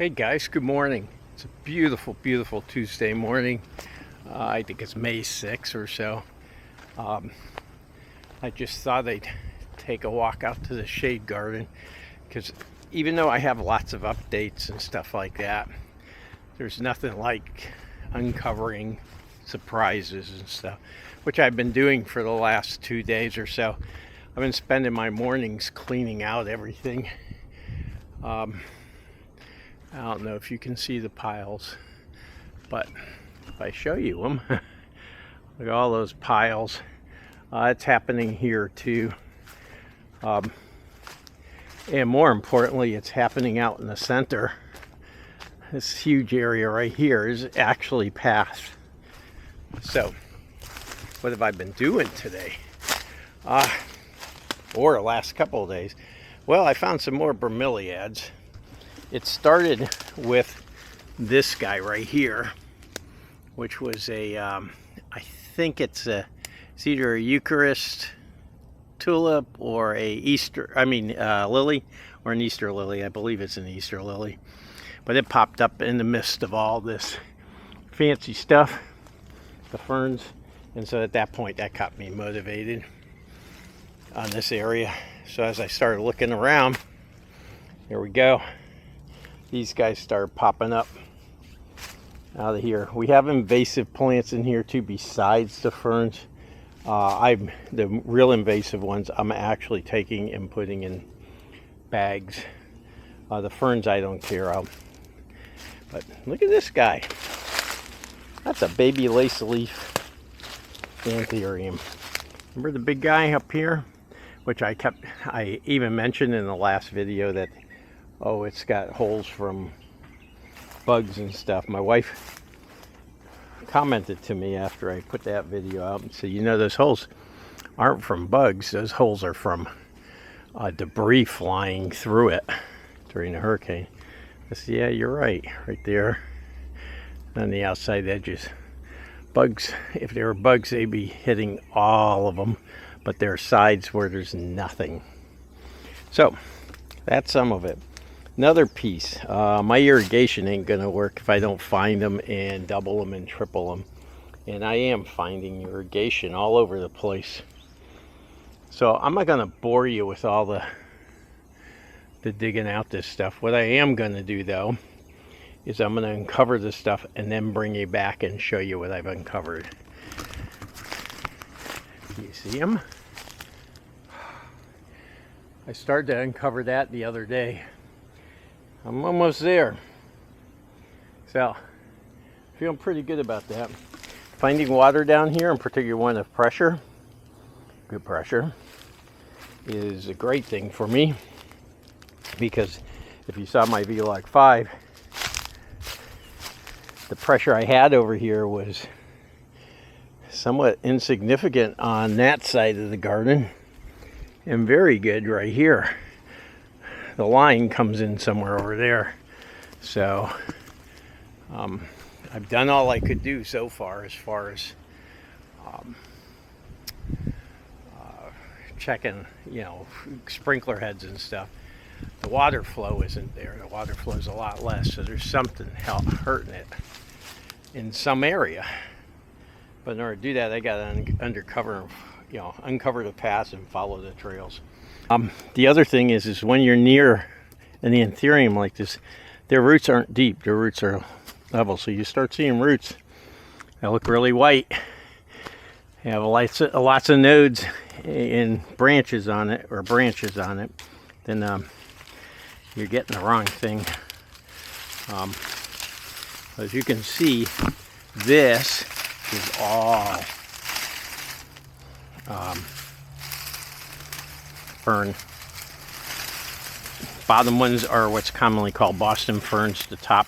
Hey guys, good morning. It's a beautiful, beautiful Tuesday morning. I think it's May 6th or so. I just thought I'd take a walk out to the shade garden because even though I have lots of updates and stuff like that, there's nothing like uncovering surprises and stuff, which I've been doing for the last 2 days or so. I've been spending my mornings cleaning out everything. I don't know if you can see the piles, but if I show you them, look at all those piles. It's happening here too. And more importantly, it's happening out in the center. This huge area right here is actually path. So, what have I been doing today? Or the last couple of days? Well, I found some more bromeliads. It started with this guy right here, which was a, I think it's either a Eucharist tulip or a lily, or an Easter lily. I believe it's an Easter lily. But it popped up in the midst of all this fancy stuff, the ferns. And so at that point, that got me motivated on this area. So as I started looking around, here we go. These guys started popping up out of here. We have invasive plants in here too, besides the ferns. The real invasive ones I'm actually taking and putting in bags. The ferns I don't care of. But look at this guy. That's a baby lace leaf anthurium. Remember the big guy up here? Which I even mentioned in the last video that, oh, it's got holes from bugs and stuff. My wife commented to me after I put that video out and said, you know, those holes aren't from bugs. Those holes are from debris flying through it during the hurricane. I said, yeah, you're right. Right there on the outside edges. Bugs, if there were bugs, they'd be hitting all of them. But there are sides where there's nothing. So, that's some of it. Another piece, my irrigation ain't gonna work if I don't find them and double them and triple them. And I am finding irrigation all over the place. So I'm not gonna bore you with all the digging out this stuff. What I am gonna do though, is I'm gonna uncover this stuff and then bring you back and show you what I've uncovered. Do you see them? I started to uncover that the other day. I'm almost there. So, feeling pretty good about that. Finding water down here, in particular one of pressure, good pressure, is a great thing for me. Because if you saw my Vlog 5, the pressure I had over here was somewhat insignificant on that side of the garden. And very good right here. The line comes in somewhere over there. So I've done all I could do so far as checking, you know, sprinkler heads and stuff. The water flow isn't there. The water flow is a lot less, so there's something hurting it in some area. But in order to do that, I got to uncover the paths and follow the trails. The other thing is when you're near an anthurium like this, their roots aren't deep, their roots are level. So you start seeing roots that look really white. They have lots of nodes and branches on it, then you're getting the wrong thing. As you can see, this is all fern. Bottom ones are what's commonly called Boston ferns. The top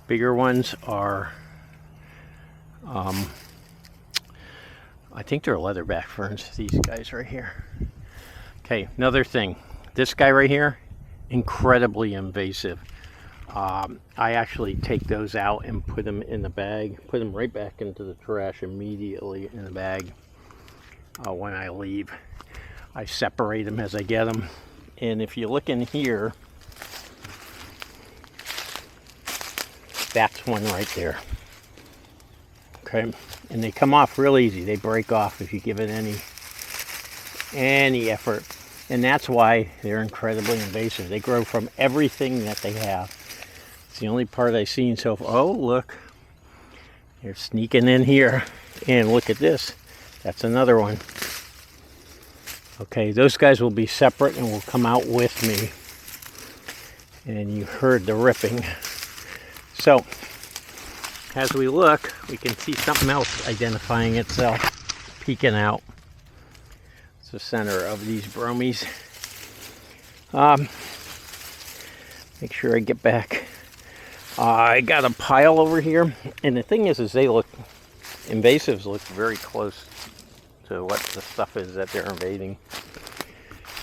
bigger ones are I think they're leatherback ferns, these guys right here. Okay, another thing, this guy right here, incredibly invasive. I actually take those out and put them in the bag, put them right back into the trash immediately in the bag when I leave. I separate them as I get them. And if you look in here, That's one right there. Okay, and they come off real easy. They break off if you give it any effort. And that's why they're incredibly invasive. They grow from everything that they have. It's the only part I've seen so far. Oh, look. They're sneaking in here. And look at this. That's another one. Okay, those guys will be separate and will come out with me. And you heard the ripping. So, as we look, we can see something else identifying itself, peeking out. It's the center of these bromies. Make sure I get back. I got a pile over here, and the thing is they look, invasives look very close to what the stuff is that they're invading.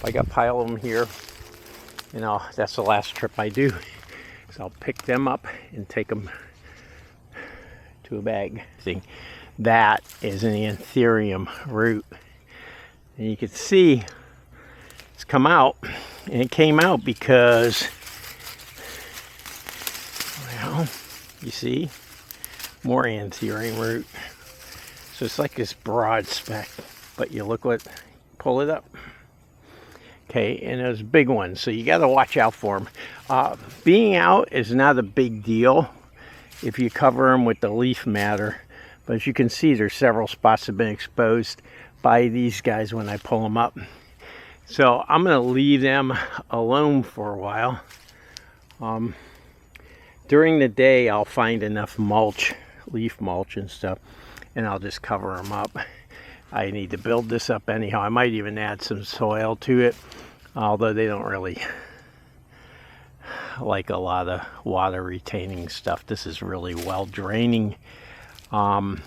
I got a pile of them here. You know, that's the last trip I do. So I'll pick them up and take them to a bag. See, that is an anthurium root. And you can see it's come out. And it came out because, well, you see, more anthurium root. So it's like this broad speck. But you look what, pull it up. Okay, and those big ones, so you got to watch out for them. Being out is not a big deal if you cover them with the leaf matter, but as you can see, there's several spots that have been exposed by these guys when I pull them up. So I'm going to leave them alone for a while. During the day, I'll find enough mulch, leaf mulch and stuff, and I'll just cover them up. I need to build this up anyhow. I might even add some soil to it, although they don't really like a lot of water retaining stuff. This is really well draining. I'm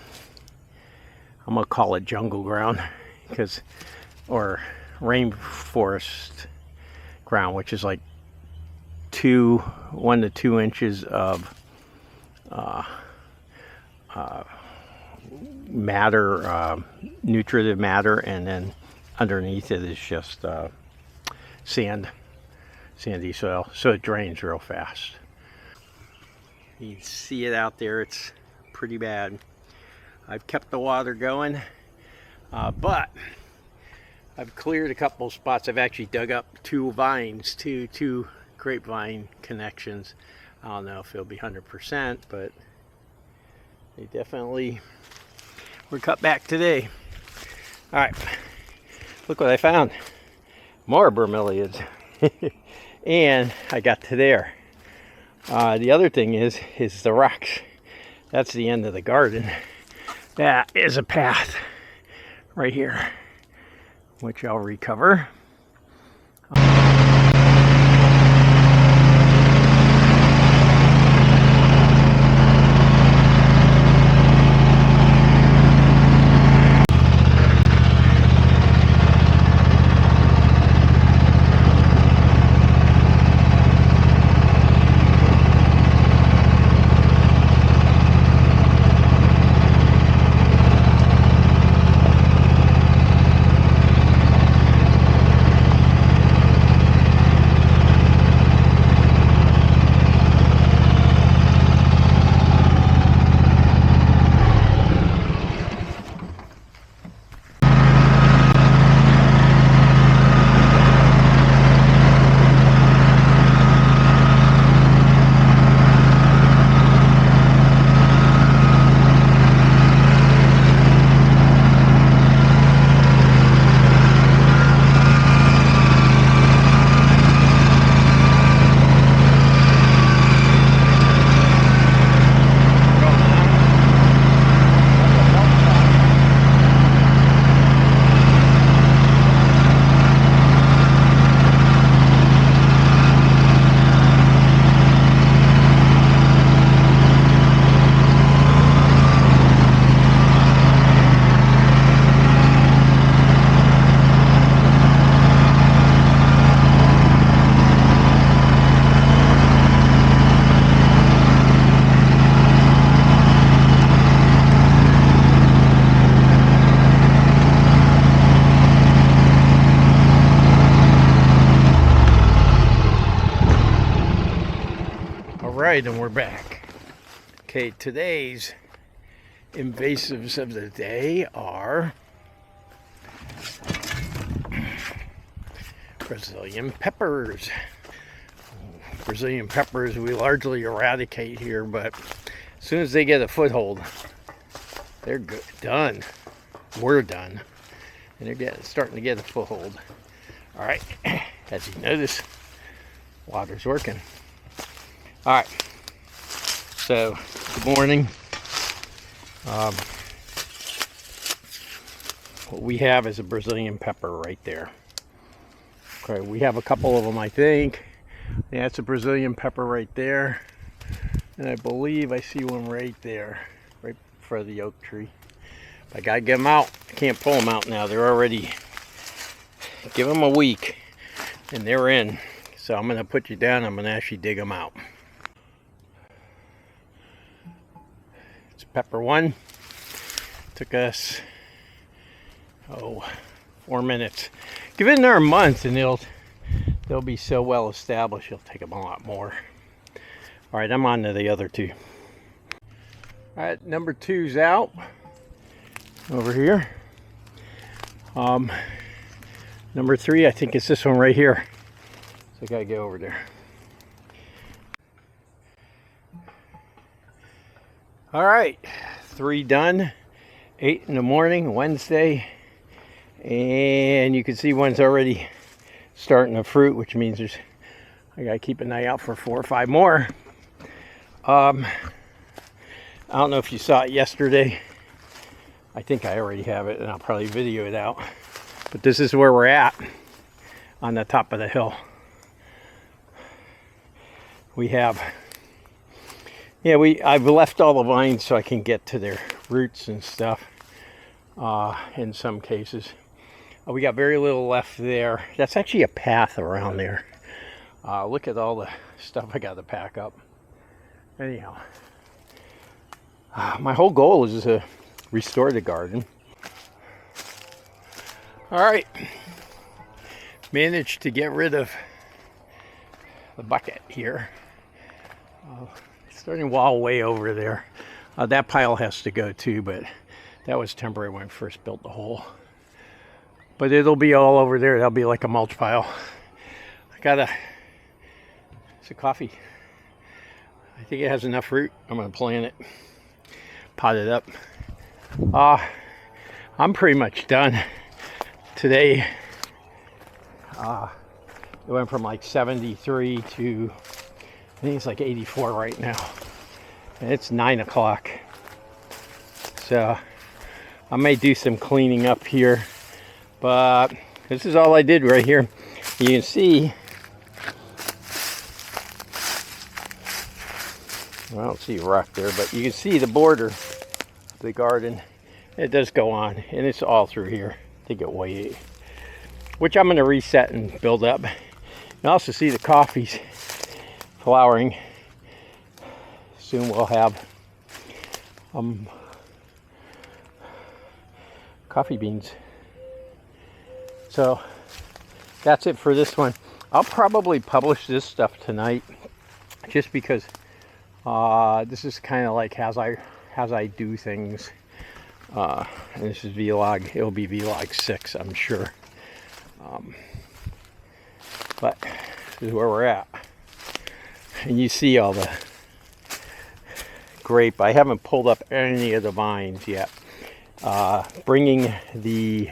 gonna call it jungle ground, or rainforest ground, which is like 1 to 2 inches of matter, nutritive matter, and then underneath it is just sandy soil, so it drains real fast. You can see it out there. It's pretty bad. I've kept the water going, but I've cleared a couple spots. I've actually dug up two vines, two grapevine connections. I don't know if it'll be 100%, but they definitely were cut back today. All right, look what I found. More bromeliads. And I got to there. The other thing is the rocks. That's the end of the garden. That is a path right here, which I'll recover. Right, and we're back. Okay, today's invasives of the day are Brazilian peppers. Brazilian peppers we largely eradicate here, but as soon as they get a foothold, they're good, done. We're done. And they're starting to get a foothold. All right, as you notice, water's working. All right, so good morning. What we have is a Brazilian pepper right there. Okay, we have a couple of them, I think. Yeah, it's a Brazilian pepper right there. And I believe I see one right there, right in front of the oak tree. I gotta get them out. I can't pull them out now. They're already, give them a week and they're in. So I'm gonna put you down. I'm gonna actually dig them out. It's pepper one. Took us, 4 minutes. Give it another month and they'll be so well established. It'll take them a lot more. All right, I'm on to the other two. All right, number two's out over here. Number three, I think it's this one right here. So I gotta get over there. All right, 3 done. 8 in the morning, Wednesday. And you can see one's already starting to fruit, which means I gotta keep an eye out for 4 or 5 more. I don't know if you saw it yesterday. I think I already have it, and I'll probably video it out. But this is where we're at on the top of the hill. We have, I've left all the vines so I can get to their roots and stuff. In some cases, we got very little left there. That's actually a path around there. Look at all the stuff I got to pack up. Anyhow, my whole goal is to restore the garden. All right, managed to get rid of the bucket here. It's starting to wall way over there. That pile has to go too, but that was temporary when I first built the hole. But it'll be all over there. That'll be like a mulch pile. It's a coffee. I think it has enough root. I'm gonna plant it, pot it up. I'm pretty much done. Today, it went from like 73 to, I think it's like 84 right now. And it's 9 o'clock. So I may do some cleaning up here, but this is all I did right here. You can see, I don't see a rock there, but you can see the border of the garden. It does go on, and it's all through here. I think it weighs, which I'm going to reset and build up. You also see the coffees flowering. Soon we'll have coffee beans. So that's it for this one. I'll probably publish this stuff tonight, just because this is kind of like as I do things. And this is vlog. It'll be vlog 6, I'm sure. But this is where we're at. And you see all the grape. I haven't pulled up any of the vines yet. Bringing the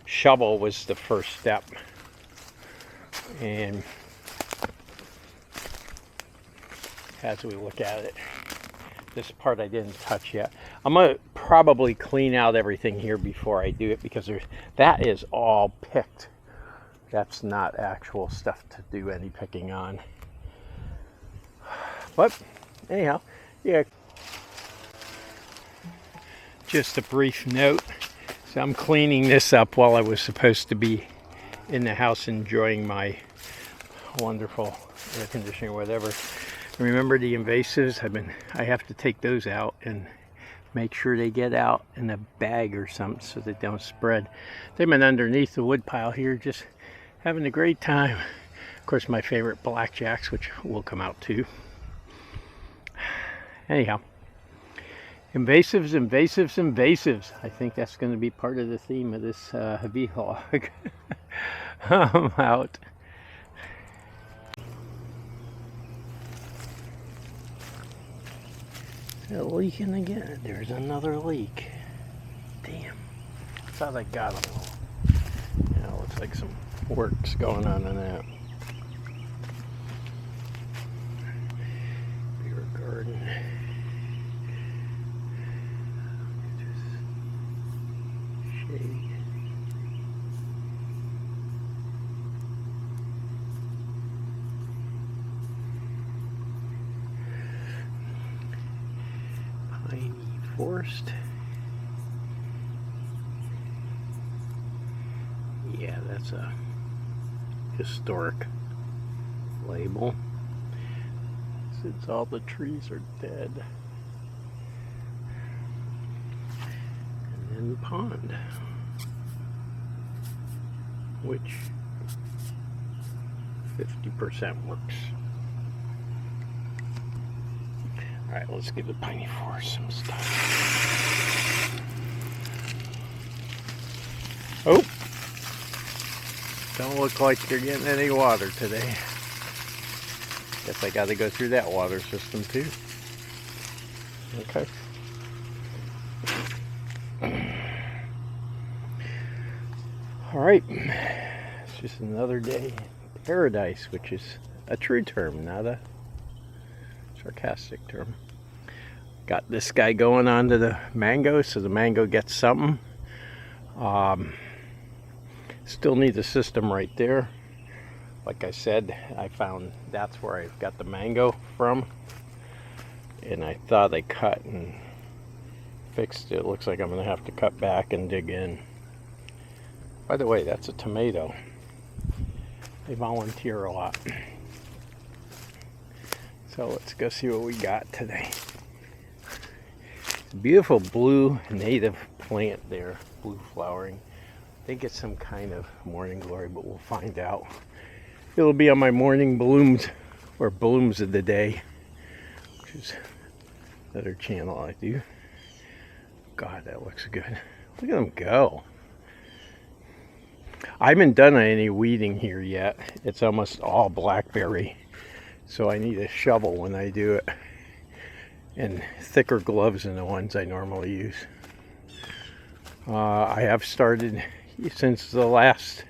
shovel was the first step. And as we look at it, this part I didn't touch yet. I'm going to probably clean out everything here before I do it, because that is all picked. That's not actual stuff to do any picking on. But anyhow, yeah. Just a brief note. So I'm cleaning this up while I was supposed to be in the house enjoying my wonderful air conditioning or whatever. Remember the invasives? I have to take those out and make sure they get out in a bag or something so they don't spread. They've been underneath the wood pile here, just having a great time. Of course, my favorite blackjacks, which will come out too. Anyhow, invasives, invasives, invasives. I think that's going to be part of the theme of this vlog. I'm out. Is it leaking again? There's another leak. Damn. I thought I got them all. Yeah, looks like some work's going on in that. Beer garden. Shade. Piney Forest. Yeah, that's a historic label since all the trees are dead. And then the pond, which 50% works. Alright, let's give the Piney Forest some stuff. Oh! Don't look like you're getting any water today. Guess I got to go through that water system too. Okay. Alright. It's just another day in paradise, which is a true term, not a sarcastic term. Got this guy going on to the mango, so the mango gets something. Still need the system right there. Like I said, I found that's where I got the mango from, and I thought I cut and fixed it. Looks like I'm gonna have to cut back and dig in. By the way, that's a tomato. They volunteer a lot. So let's go see what we got today. Beautiful blue native plant there, blue flowering. I think it's some kind of morning glory, but we'll find out. It'll be on my morning blooms, or blooms of the day, which is another channel I do. God, that looks good. Look at them go. I haven't done any weeding here yet. It's almost all blackberry, so I need a shovel when I do it, and thicker gloves than the ones I normally use. I have started, since the last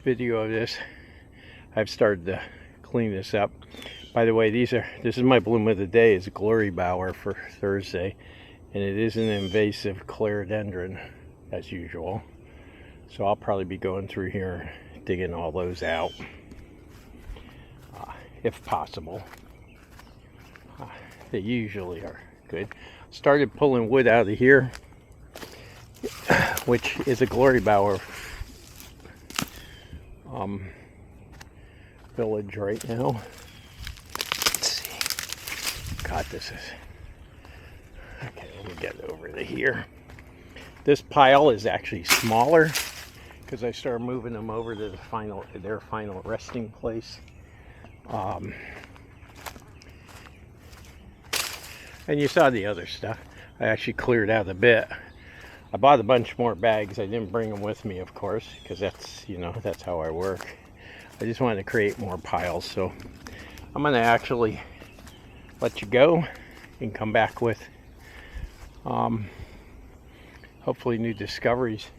video of this, I've started to clean this up. By the way, this is my bloom of the day. It's a glory bower for Thursday, and it is an invasive clerodendron as usual. So I'll probably be going through here digging all those out if possible. They usually are good. Started pulling wood out of here, which is a glory bower village right now. Let's see. God, this is okay. Let me get over to here. This pile is actually smaller because I started moving them over to their final resting place. And you saw the other stuff. I actually cleared out a bit. I bought a bunch more bags. I didn't bring them with me, of course, because that's how I work. I just wanted to create more piles, so I'm going to actually let you go and come back with hopefully new discoveries.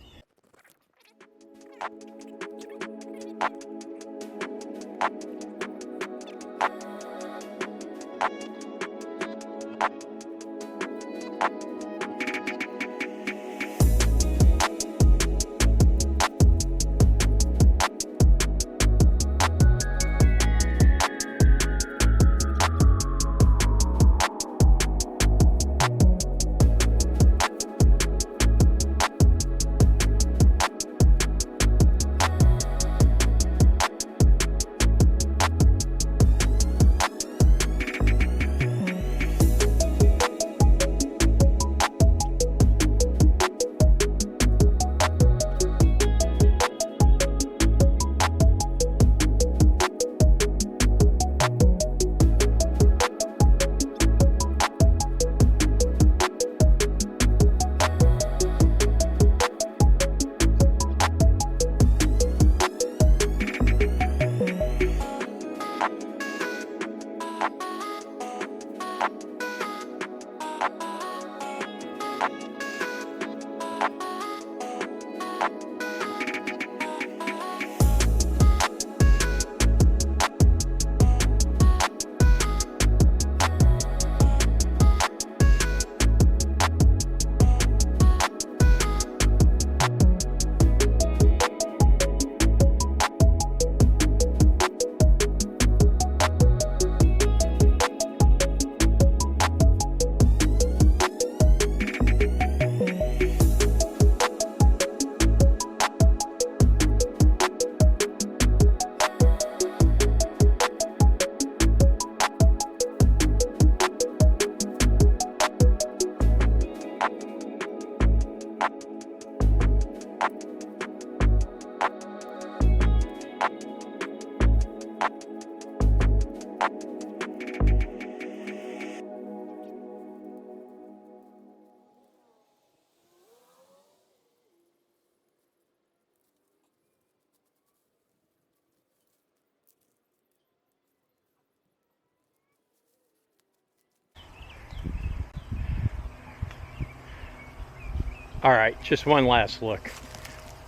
All right, just one last look.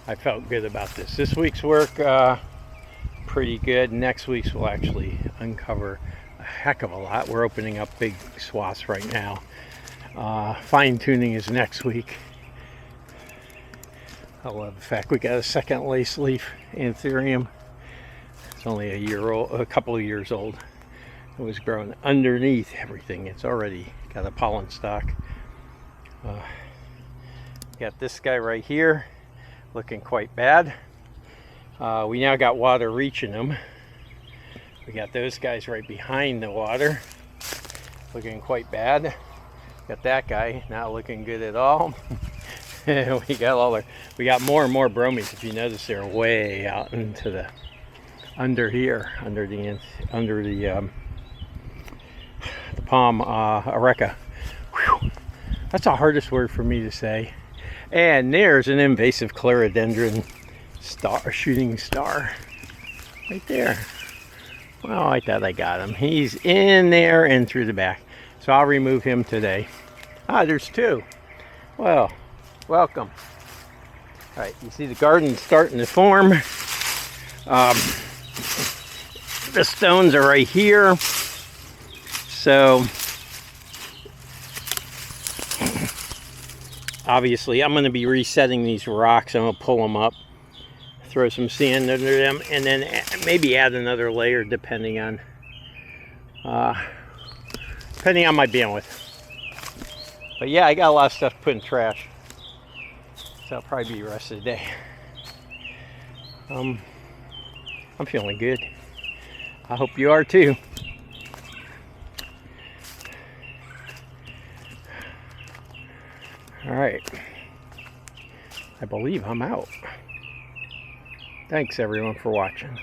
I felt good about this. This week's work, pretty good. Next week's will actually uncover a heck of a lot. We're opening up big swaths right now. Fine tuning is next week. I love the fact we got a second lace leaf anthurium. It's only a year old, a couple of years old. It was grown underneath everything. It's already got a pollen stalk. Got this guy right here looking quite bad. We now got water reaching them. We got those guys right behind the water looking quite bad. Got that guy not looking good at all. we got more and more bromies. If you notice, they're way out into the under the palm areca. Whew. That's the hardest word for me to say. And there's an invasive clerodendron shooting star right there. Well, I thought I got him. He's in there and through the back. So I'll remove him today. Ah, there's two. Well, welcome. All right, you see the garden starting to form. The stones are right here. So obviously I'm going to be resetting these rocks. I'm going to pull them up, throw some sand under them, and then maybe add another layer depending on my bandwidth. But yeah, I got a lot of stuff to put in trash, so I'll probably be the rest of the day. I'm feeling good. I hope you are too. All right, I believe I'm out. Thanks everyone for watching.